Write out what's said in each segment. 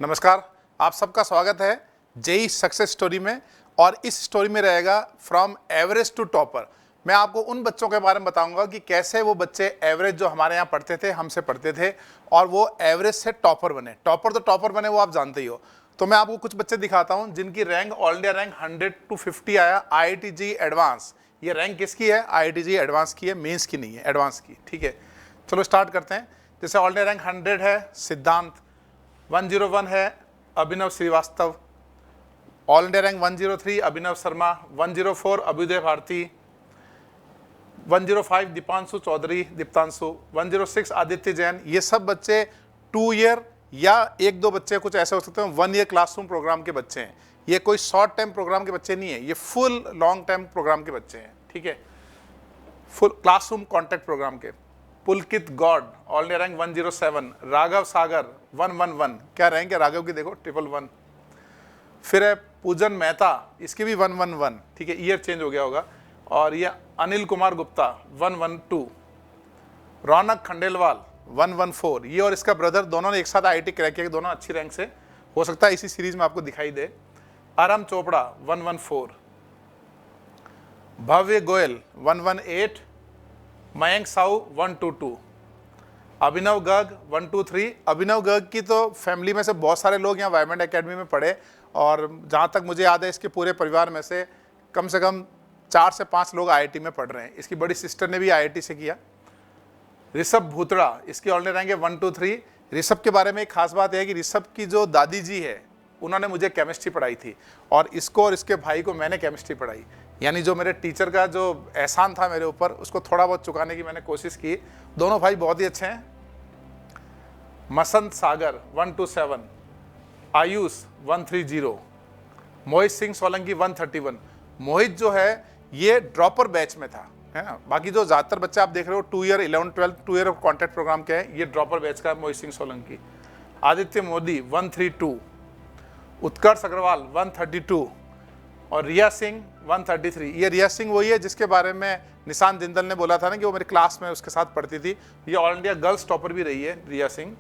नमस्कार, आप सबका स्वागत है जेई सक्सेस स्टोरी में। और इस स्टोरी में रहेगा फ्रॉम एवरेज टू टॉपर। मैं आपको उन बच्चों के बारे में बताऊंगा कि कैसे वो बच्चे एवरेज जो हमारे यहाँ पढ़ते थे, हमसे पढ़ते थे, और वो एवरेज से टॉपर बने। टॉपर बने वो आप जानते ही हो। तो मैं आपको कुछ बच्चे दिखाता हूँ जिनकी rank all India rank 100 to 50 आया IIT-JEE एडवांस। ये रैंक किसकी है? IIT-JEE एडवांस की है, मेंस की नहीं है, एडवांस की। ठीक है, चलो स्टार्ट करते हैं। जैसे ऑल इंडिया रैंक 100 है सिद्धांत, 101 है अभिनव श्रीवास्तव, ऑल इंडिया रैंक 103 अभिनव शर्मा, 104 अभ्युदय भारती, 105 दीपांशु चौधरी दीप्तांशु, 106 आदित्य जैन। ये सब बच्चे 2 ईयर या 1-2 बच्चे कुछ ऐसे हो सकते हैं 1 ईयर क्लासरूम प्रोग्राम के बच्चे हैं। ये कोई शॉर्ट टाइम प्रोग्राम के बच्चे नहीं है, ये फुल लॉन्ग टाइम प्रोग्राम के बच्चे हैं। ठीक है, फुल क्लासरूम कॉन्टैक्ट प्रोग्राम के। Pulkit Goud all India rank 107, Raghav Sagar 111, क्या रैंक है राघव की देखो, 111। फिर है पूजन मेहता, इसकी भी 111। ठीक है, ईयर चेंज हो गया होगा। और ये अनिल कुमार गुप्ता 112, रौनक खंडेलवाल 114। ये और इसका ब्रदर दोनों ने एक साथ IIT क्रैक किया, दोनों अच्छी रैंक से, हो सकता है इसी सीरीज में आपको दिखाई दे। आराम चोपड़ा 114, भव्य गोयल 118, मयंक साहू 122, अभिनव गर्ग 123। अभिनव गर्ग की तो फैमिली में से बहुत सारे लोग यहाँ वायमेंट एकेडमी में पढ़े, और जहाँ तक मुझे याद है इसके पूरे परिवार में से कम 4 से 5 लोग IIT में पढ़ रहे हैं। इसकी बड़ी सिस्टर ने भी IIT से किया। ऋषभ भूतड़ा, इसकी ऑल इंडिया रैंक है 123। ऋषभ के बारे में एक खास बात है कि ऋषभ की जो दादी जी है उन्होंने मुझे केमिस्ट्री पढ़ाई थी, और इसको और इसके भाई को मैंने केमिस्ट्री पढ़ाई। यानी जो मेरे टीचर का जो एहसान था मेरे ऊपर, उसको थोड़ा बहुत चुकाने की मैंने कोशिश की। दोनों भाई बहुत ही अच्छे हैं। मसंत सागर 127, आयुष 130, मोहित सिंह सोलंकी 131। मोहित जो है ये ड्रॉपर बैच में था, है ना। बाकी जो ज़्यादातर बच्चे आप देख रहे हो 2 ईयर 11 12 2 ईयर कॉन्टैक्ट प्रोग्राम के हैं, ये ड्रॉपर बैच का है मोहित सिंह सोलंकी। आदित्य मोदी 132, उत्कर्ष अग्रवाल 132, और रिया सिंह 133। ये रिया सिंह वही है जिसके बारे में निशान जिंदल ने बोला था ना कि वो मेरी क्लास में उसके साथ पढ़ती थी। ये ऑल इंडिया गर्ल्स टॉपर भी रही है रिया सिंह।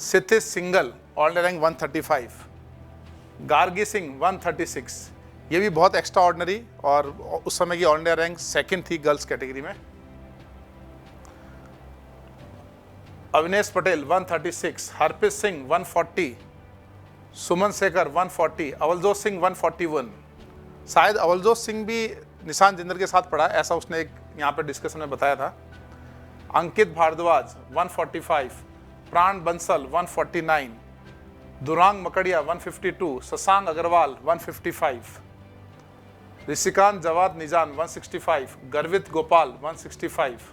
सिथिस Singhal all India rank 135, Gargi Singh 136। ये भी बहुत एक्स्ट्रा ऑर्डिनरी, और उस समय की ऑल इंडिया रैंक 2nd थी गर्ल्स कैटेगरी में। अविनेश पटेल 136, हरप्रीत सिंह 140, सुमन शेखर 140, अवलजोत सिंह 141। शायद अवलजोत सिंह भी निशान जिंदल के साथ पढ़ा, ऐसा उसने एक यहाँ पे डिस्कशन में बताया था। अंकित भारद्वाज 145, प्राण बंसल 149, दुरांग मकड़िया 152, शशांक अग्रवाल 155, ऋषिकांत जवाद निजान 165, गर्वित गोपाल 165,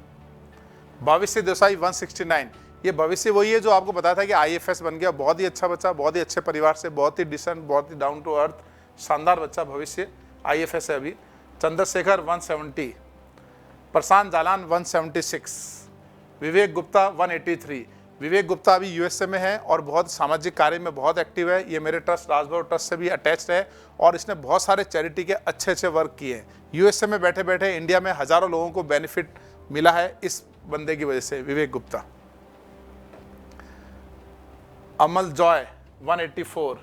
भविष्य देसाई 169। ये भविष्य वही है जो आपको बताया था कि IFS बन गया। बहुत ही अच्छा बच्चा, बहुत ही अच्छे परिवार से, बहुत ही डिसेंट, बहुत ही डाउन टू अर्थ, शानदार बच्चा। भविष्य IFS है अभी। चंद्रशेखर 170, प्रशांत जालान 176, विवेक गुप्ता 183। विवेक गुप्ता अभी USA में है और बहुत सामाजिक कार्य में बहुत एक्टिव है। ये मेरे ट्रस्ट राजभर ट्रस्ट से भी अटैच्ड है, और इसने बहुत सारे चैरिटी के अच्छे वर्क किए हैं। USA में बैठे बैठे इंडिया में हज़ारों लोगों को बेनिफिट मिला है इस बंदे की वजह से, विवेक गुप्ता। अमल जॉय 184,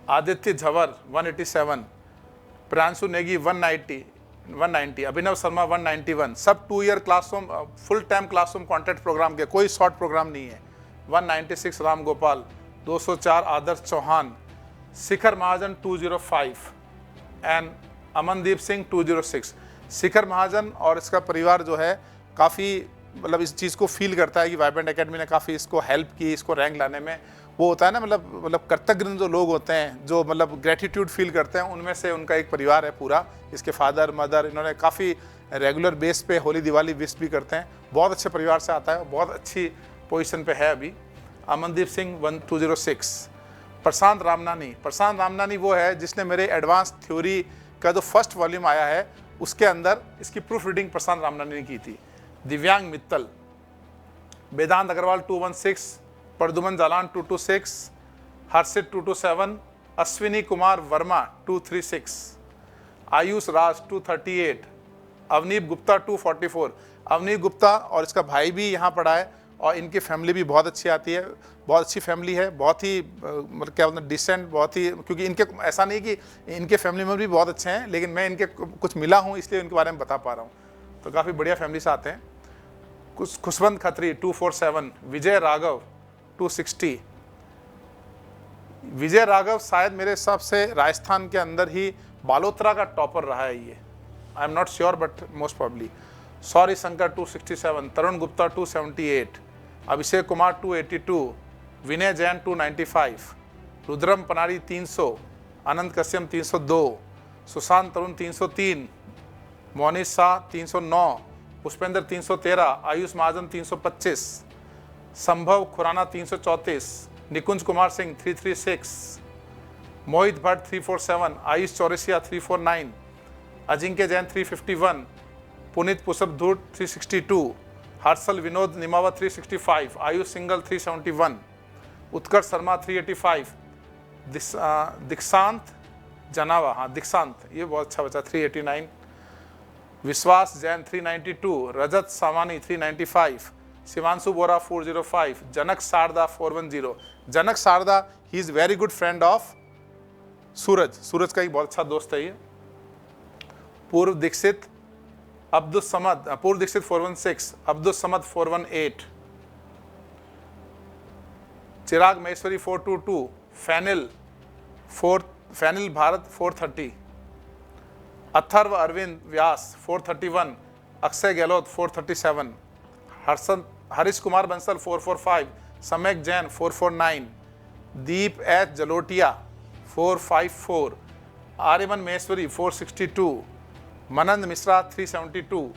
आदित्य झवर 187, प्रांशु नेगी 190, अभिनव शर्मा 191। सब 2 year classroom full time classroom contact programme के, कोई शॉर्ट प्रोग्राम नहीं है। 196 राम गोपाल, 204 आदर्श चौहान, शिखर महाजन 205 एंड अमनदीप सिंह 206। शिखर महाजन और इसका परिवार जो है काफ़ी मतलब इस चीज़ को फील करता है कि वाइब्रेंट एकेडमी ने काफ़ी इसको हेल्प की, इसको रैंक लाने में। वो होता है ना, मतलब कृतज्ञ जो लोग होते हैं, जो मतलब ग्रेटिट्यूड फील करते हैं, उनमें से उनका एक परिवार है पूरा। इसके फादर मदर, इन्होंने काफ़ी रेगुलर बेस पे होली दिवाली विश भी करते हैं। बहुत अच्छे परिवार से आता है, बहुत अच्छी पोजीशन पे है अभी। अमनदीप सिंह 206। प्रशांत रामनानी वो है जिसने मेरे एडवांस थ्योरी का जो फर्स्ट वॉल्यूम आया है उसके अंदर इसकी प्रूफ रीडिंग प्रशांत रामनानी ने की थी। दिव्यांग मित्तल, वेदांत अग्रवाल 216, प्रदुमन जालान 226, हर्षित 227, अश्विनी कुमार वर्मा 236, आयुष राज 238, अवनीप गुप्ता 244। अवनीप गुप्ता और इसका भाई भी यहाँ पढ़ा है, और इनकी फैमिली भी बहुत अच्छी आती है। बहुत अच्छी फैमिली है, बहुत ही मतलब क्या बोलते हैं डिसेंट, बहुत ही, क्योंकि इनके ऐसा नहीं कि इनके फैमिली मेम्बर भी बहुत अच्छे हैं, लेकिन मैं इनके कुछ मिला हूँ इसलिए इनके बारे में बता पा रहा हूँ। तो काफ़ी बढ़िया फैमिली से आते हैं। खुशवंत खत्री 247, विजय राघव 260। विजय राघव शायद मेरे हिसाब से राजस्थान के अंदर ही बालोतरा का टॉपर रहा है ये, I am not sure but most probably. Sorry Shankar 267, तरुण गुप्ता 278, अभिषेक कुमार 282, विनय जैन 295, रुद्रम पनारी 300, अनंत कश्यम 302, सुशांत तरुण 303, मोनिश शाह 309, पुष्पेंद्र 313, आयुष महाजन 325, संभव खुराना 334, निकुंज कुमार सिंह 336, मोहित भट्ट 347, आयुष चौरसिया 349, अजिंक्य जैन 351, पुनीत पुष्प धूट 362, हर्षल विनोद निमावा 365, आयुष सिंगल 371, उत्कर्ष शर्मा 385, दीक्षांत जनावा, हाँ दीक्षांत ये बहुत अच्छा बचा 389, Vishwas Jain 392, Rajat Samani 395, Shivanshu Bora 405, Janak Sharda 410। Janak Sharda he is very good friend of Suraj का ही बहुत अच्छा दोस्त है ये। पूर्व दीक्षित अब्दुल समद, पूर्व दीक्षित 416, अब्दुल समद 418, चिराग महेश्वरी 422, फैनिल भारत 430, अथर्व अरविंद व्यास 431, अक्षय गहलोत 437, हरीश कुमार बंसल 445, सम्यक जैन 449, दीप एच जलोटिया 454, आर्यमन महेश्वरी 462, मनंद मिश्रा 372,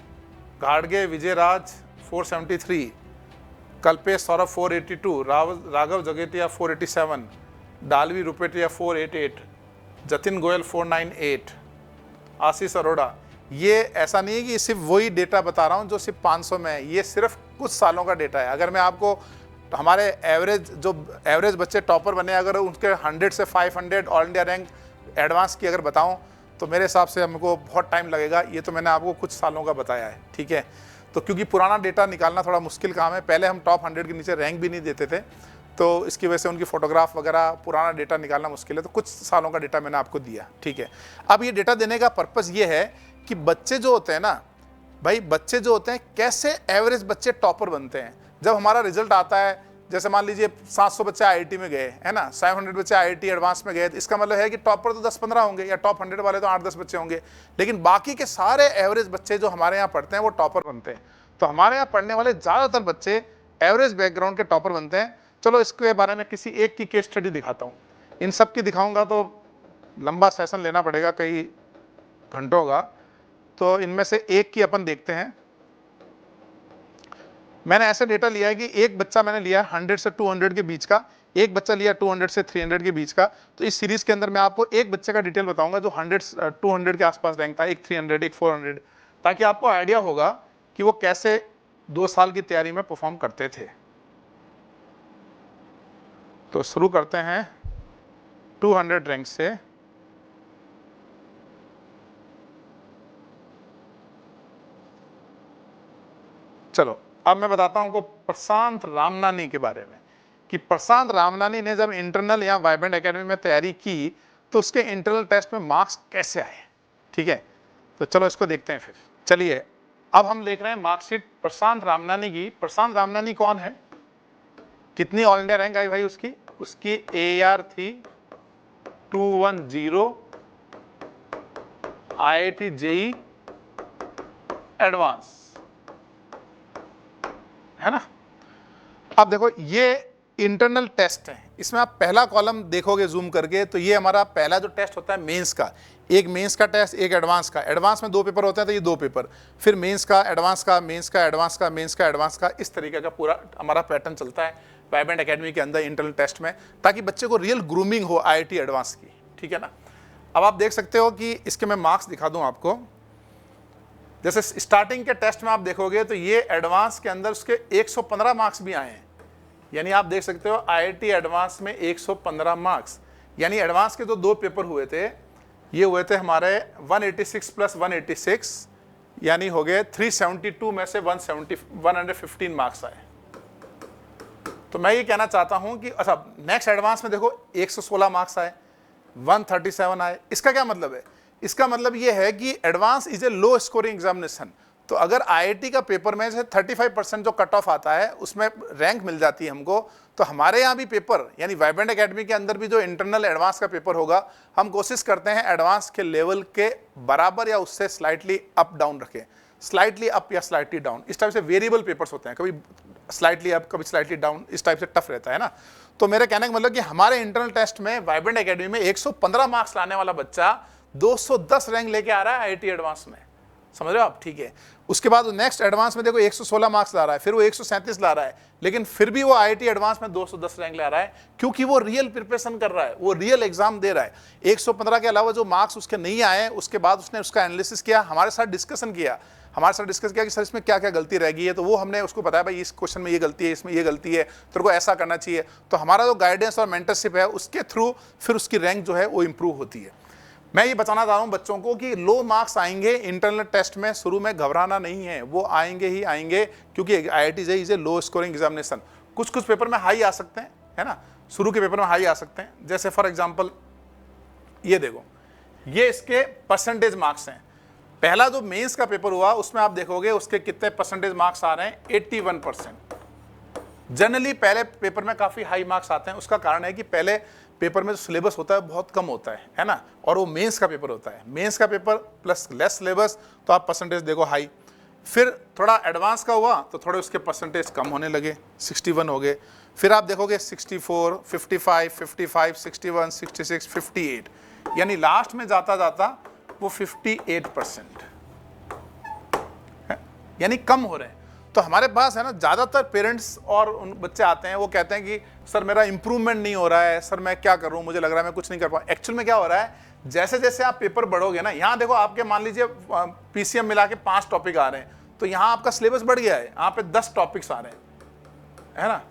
घाड़गे विजयराज 473, कल्पेश सौरभ 482, राघव जगेटिया 487, डालवी रुपेटिया 488, जतिन गोयल 498, आशीष अरोड़ा। ये ऐसा नहीं है कि सिर्फ वही डेटा बता रहा हूँ जो सिर्फ 500 में है, ये सिर्फ कुछ सालों का डेटा है। अगर मैं आपको हमारे एवरेज बच्चे टॉपर बने, अगर उनके 100 से 500 ऑल इंडिया रैंक एडवांस की अगर बताऊं तो मेरे हिसाब से हमको बहुत टाइम लगेगा। ये तो मैंने आपको कुछ सालों का बताया है, ठीक है। तो क्योंकि पुराना डेटा निकालना थोड़ा मुश्किल काम है, पहले हम टॉप 100 के नीचे रैंक भी नहीं देते थे, तो इसकी वजह से उनकी फोटोग्राफ वगैरह पुराना डेटा निकालना मुश्किल है। तो कुछ सालों का डेटा मैंने आपको दिया, ठीक है। अब ये डेटा देने का पर्पज़ ये है कि बच्चे जो होते हैं ना भाई, बच्चे जो होते हैं कैसे एवरेज बच्चे टॉपर बनते हैं। जब हमारा रिजल्ट आता है, जैसे मान लीजिए 700 बच्चे आईआईटी में गए है ना, 700 बच्चे आईआईटी एडवांस में गए, तो इसका मतलब है कि टॉपर तो 10-15 होंगे, या टॉप 100 वाले तो 8-10 बच्चे होंगे, लेकिन बाकी के सारे एवरेज बच्चे जो हमारे यहाँ पढ़ते हैं वो टॉपर बनते हैं। तो हमारे यहाँ पढ़ने वाले ज़्यादातर बच्चे एवरेज बैकग्राउंड के टॉपर बनते हैं। चलो इसके बारे में किसी एक की केस स्टडी दिखाता हूँ। इन सब की दिखाऊंगा तो लंबा सेशन लेना पड़ेगा, कई घंटों का। तो इनमें से एक की अपन देखते हैं। मैंने ऐसे डेटा लिया है कि एक बच्चा मैंने लिया 100 से 200 के बीच का, एक बच्चा लिया 200 से 300 के बीच का। तो इस सीरीज के अंदर मैं आपको एक बच्चे का डिटेल बताऊंगा जो 200 के आसपास रैंक था, एक 300 एक 400, ताकि आपको आइडिया होगा कि वो कैसे 2 साल की तैयारी में परफॉर्म करते थे। तो शुरू करते हैं 200 रैंक से। चलो अब मैं बताता हूं आपको प्रशांत रामनानी के बारे में, कि प्रशांत रामनानी ने जब इंटरनल या वाइब्रेंट एकेडमी में तैयारी की तो उसके इंटरनल टेस्ट में मार्क्स कैसे आए, ठीक है। तो चलो इसको देखते हैं फिर। चलिए अब हम देख रहे हैं मार्कशीट प्रशांत रामनानी की। प्रशांत रामनानी कौन है, कितनी ऑल इंडिया रैंक आई भाई उसकी? उसकी AR थी 210, IIT JEE एडवांस, है ना। अब देखो ये इंटरनल टेस्ट है, इसमें आप पहला कॉलम देखोगे जूम करके तो ये हमारा पहला जो टेस्ट होता है मेंस का, एक मेंस का टेस्ट, एक एडवांस का। एडवांस में 2 पेपर होते हैं तो ये 2 पेपर, फिर मेंस का, एडवांस का, मेंस का, एडवांस का, मेंस का, एडवांस का। इस तरीके का पूरा हमारा पैटर्न चलता है वाइब्रेंट एकेडमी के अंदर इंटरनल टेस्ट में, ताकि बच्चे को रियल ग्रूमिंग हो IIT एडवांस की, ठीक है ना। अब आप देख सकते हो कि इसके मैं मार्क्स दिखा दूं आपको। जैसे स्टार्टिंग के टेस्ट में आप देखोगे तो ये एडवांस के अंदर उसके 115 मार्क्स भी आए हैं, यानी आप देख सकते हो IIT एडवांस में 115 मार्क्स, यानी एडवांस के जो 2 पेपर हुए थे ये हुए थे हमारे 186 + 186, यानी हो गए 372 में से 115 मार्क्स आए। तो मैं ये कहना चाहता हूँ कि अच्छा नेक्स्ट एडवांस में देखो 116 मार्क्स आए, 137 आए। इसका क्या मतलब है? इसका मतलब ये है कि advance is a low scoring examination. तो अगर आईआईटी का पेपर में से 35% जो कट ऑफ आता है उसमें रैंक मिल जाती है हमको, तो हमारे यहाँ भी पेपर यानी वाइब्रेंट एकेडमी के अंदर भी जो इंटरनल एडवांस का पेपर होगा, हम कोशिश करते हैं एडवांस के लेवल के बराबर या उससे स्लाइटली अप डाउन रखें, स्लाइटली अप या स्लाइटली डाउन। इस टाइप से वेरिएबल पेपर्स होते हैं, कभी स्लाइटली अप कभी स्लाइटली डाउन, इस टाइप से टफ रहता है ना। तो मेरे कहने का मतलब कि हमारे इंटरनल टेस्ट में वाइब्रेंट एकेडमी में 115 मार्क्स लाने वाला बच्चा 210 रैंक लेके आ रहा है आईआईटी एडवांस में, समझ रहे हो आप? ठीक है। उसके बाद नेक्स्ट एडवांस में देखो 116 मार्क्स ला रहा है, फिर वो 137 ला रहा है, लेकिन फिर भी वो आईआईटी एडवांस में 210 रैंक ला रहा है, क्योंकि वो रियल प्रिपरेशन कर रहा है, वो रियल एग्जाम दे रहा है। 115 के अलावा जो मार्क्स उसके नहीं आए, उसके बाद उसने उसका एनालिसिस किया, हमारे साथ डिस्कशन किया कि सर इसमें क्या क्या गलती रह गई है, तो वो हमने उसको बताया भाई इस क्वेश्चन में ये गलती है, इसमें ये गलती है, तेरे को ऐसा करना चाहिए। तो हमारा जो गाइडेंस और मेंटरशिप है उसके थ्रू फिर उसकी रैंक जो है वो इंप्रूव होती है। मैं ये बताना चाह रहा हूँ बच्चों को कि लो मार्क्स आएंगे इंटरनल टेस्ट में, शुरू में घबराना नहीं है, वो आएंगे ही आएंगे, क्योंकि IIT JEE is a low scoring examination. कुछ कुछ पेपर में हाई आ सकते हैं, है ना, शुरू के पेपर में हाई आ सकते हैं। जैसे फॉर एग्जांपल ये देखो, ये इसके परसेंटेज मार्क्स हैं। पहला जो मेंस का पेपर हुआ उसमें आप देखोगे उसके कितने परसेंटेज मार्क्स आ रहे हैं, 81%। जनरली पहले पेपर में काफ़ी हाई मार्क्स आते हैं, उसका कारण है कि पहले पेपर में जो सिलेबस होता है बहुत कम होता है ना, और वो मेंस का पेपर होता है। मेंस का पेपर प्लस लेस सिलेबस, तो आप परसेंटेज देखो हाई। फिर थोड़ा एडवांस का हुआ तो थोड़े उसके परसेंटेज कम होने लगे, 61 हो गए। फिर आप देखोगे 64, 55, 55, 61, 66, 58, यानी लास्ट में जाता जाता वो 58% यानी कम हो रहे हैं। तो हमारे पास है ना ज़्यादातर पेरेंट्स और उन बच्चे आते हैं, वो कहते हैं कि सर मेरा इंप्रूवमेंट नहीं हो रहा है, सर मैं क्या करूं, मुझे लग रहा है मैं कुछ नहीं कर पाऊँ। एक्चुअल में क्या हो रहा है, जैसे जैसे आप पेपर बढ़ोगे ना, यहाँ देखो आपके मान लीजिए पीसीएम मिला के 5 टॉपिक आ रहे हैं, तो यहाँ आपका सिलेबस बढ़ गया है, यहाँ पे 10 टॉपिक्स आ रहे हैं, है ना,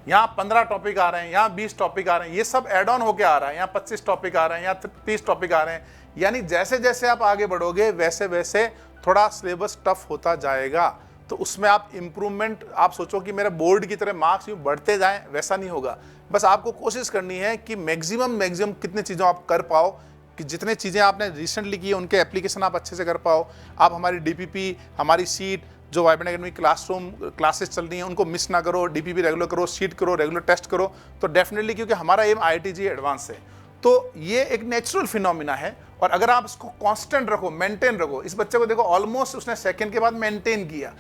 यहाँ 15 टॉपिक आ रहे हैं, यहाँ 20 टॉपिक आ रहे हैं, ये सब एड ऑन होके आ रहा है, यहाँ 25 टॉपिक आ रहे हैं, यहाँ 30 टॉपिक आ रहे हैं। यानी जैसे जैसे आप आगे बढ़ोगे वैसे वैसे थोड़ा सिलेबस टफ होता जाएगा। तो उसमें आप इम्प्रूवमेंट, आप सोचो कि मेरा बोर्ड की तरह मार्क्स यूँ बढ़ते जाएं, वैसा नहीं होगा। बस आपको कोशिश करनी है कि मैक्सिमम कितने चीज़ों आप कर पाओ, कि जितने चीज़ें आपने रिसेंटली की उनके एप्लीकेशन आप अच्छे से कर पाओ। आप हमारी डीपीपी, हमारी सीट, जो वाइब्रेंट एकेडमी क्लासरूम क्लासेस चल रही हैं उनको मिस ना करो, डीपीपी रेगुलर करो, सीट करो, रेगुलर टेस्ट करो। तो डेफिनेटली, क्योंकि हमारा एम आईआईटी जेईई एडवांस है, तो ये एक नेचुरल फिनोमिना है। और अगर आप इसको कांस्टेंट रखो, मेंटेन रखो, इस बच्चे को देखो ऑलमोस्ट उसने सेकंड के बाद मेंटेन किया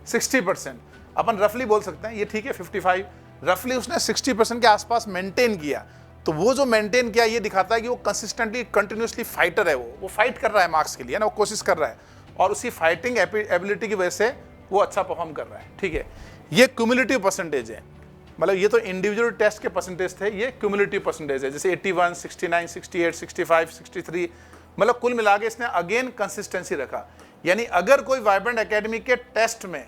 60%, अपन रफली बोल सकते हैं, ये ठीक है 55, रफली उसने 60% के आसपास मेंटेन किया। तो वो जो मेंटेन किया ये दिखाता है कि वो कंसिस्टेंटली कंटिन्यूसली फाइटर है, वो फाइट कर रहा है मार्क्स के लिए ना, वो कोशिश कर रहा है, और उसी फाइटिंग एबिलिटी की वजह से वो अच्छा परफॉर्म कर रहा है। ठीक है, ये क्यूमुलेटिव परसेंटेज है, मतलब ये तो इंडिविजुअल टेस्ट के परसेंटेज थे, ये क्यूमुलेटिव परसेंटेज है, जैसे 81, 69, 68, 65, 63, मतलब कुल मिला के इसने अगेन कंसिस्टेंसी रखा। यानी अगर कोई वाइब्रेंट एकेडमी के टेस्ट में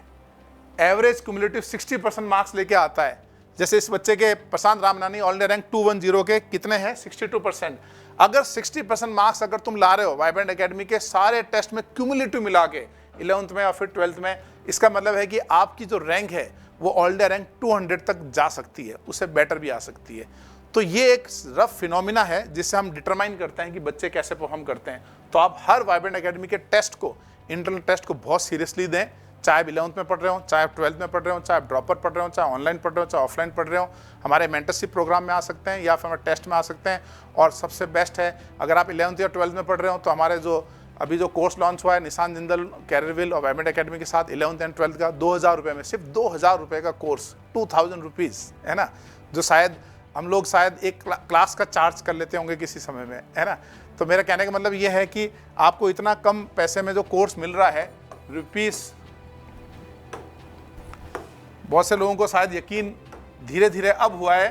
एवरेज क्यूमुलेटिव 60% मार्क्स लेके आता है, जैसे इस बच्चे के प्रशांत रामनानी ऑल इंडिया रैंक 210 के कितने हैं, 62%। अगर 60% मार्क्स अगर तुम ला रहे हो वाइब्रेंट एकेडमी के सारे टेस्ट में क्यूमुलेटिव मिला के 11th में और फिर 12th में, इसका मतलब है कि आपकी जो रैंक है वो ऑल इंडिया रैंक 200 तक जा सकती है, उससे बेटर भी आ सकती है। तो ये एक रफ फिनोमिना है जिससे हम डिटरमाइन करते हैं कि बच्चे कैसे परफॉर्म करते हैं। तो आप हर वाइब्रेंट एकेडमी के टेस्ट को, इंटरनल टेस्ट को बहुत सीरियसली दें, चाहे आप 11th में पढ़ रहे हो, चाहे आप 12th में पढ़ रहे हो, चाहे आप ड्रॉपर पढ़ रहे हो, चाहे ऑनलाइन पढ़ रहे हो, चाहे ऑफलाइन पढ़ रहे हो, हमारे मेंटरशिप प्रोग्राम में आ सकते हैं या फिर हमारे टेस्ट में आ सकते हैं। और सबसे बेस्ट है, अगर आप 11th या 12th में पढ़ रहे हो तो हमारे जो अभी जो कोर्स लॉन्च हुआ है निशान जिंदल कैरियरविल और वाइब्रेंट एकेडमी के साथ 11th एंड 12th का 2000 रुपये में, सिर्फ 2000 रुपये का कोर्स, 2000 रुपीज़, है ना, जो शायद हम लोग शायद एक क्लास का चार्ज कर लेते होंगे किसी समय में, है ना। तो मेरा कहने का मतलब ये है कि आपको इतना कम पैसे में जो कोर्स मिल रहा है, रुपीस, बहुत से लोगों को शायद यकीन धीरे धीरे अब हुआ है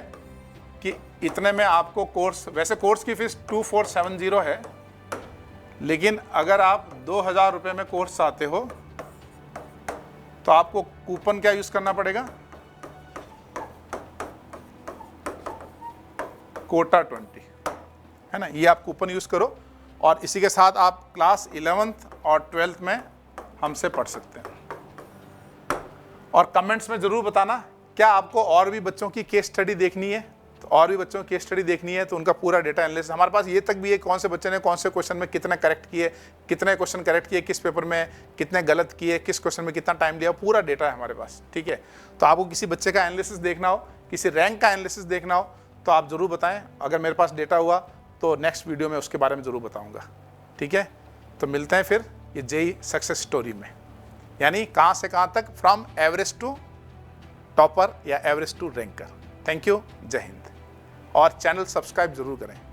कि इतने में आपको कोर्स, वैसे कोर्स की फीस 2470 है, लेकिन अगर आप 2000 रुपये में कोर्स चाहते हो तो आपको कूपन क्या यूज़ करना पड़ेगा, कोटा 20, है ना, ये आप कूपन यूज़ करो और इसी के साथ आप क्लास 11th और 12th में हमसे पढ़ सकते हैं। और कमेंट्स में ज़रूर बताना क्या आपको और भी बच्चों की केस स्टडी देखनी है? तो और भी बच्चों की केस स्टडी देखनी है तो उनका पूरा डेटा एनालिसिस हमारे पास ये तक भी है, कौन से बच्चे ने कौन से क्वेश्चन में कितना करेक्ट किए, कितने क्वेश्चन करेक्ट किए, किस पेपर में कितने गलत किए, किस क्वेश्चन में कितना टाइम लिया, पूरा डेटा है हमारे पास। ठीक है, तो आपको किसी बच्चे का एनालिसिस देखना हो, किसी रैंक का एनालिसिस देखना हो तो आप ज़रूर बताएं। अगर मेरे पास डेटा हुआ तो नेक्स्ट वीडियो में उसके बारे में ज़रूर बताऊँगा। ठीक है, तो मिलते हैं फिर ये जेईई सक्सेस स्टोरी में, यानी कहाँ से कहाँ तक, फ्रॉम एवरेज टू टॉपर या average to ranker. Thank you, Jai Hind. और चैनल सब्सक्राइब जरूर करें।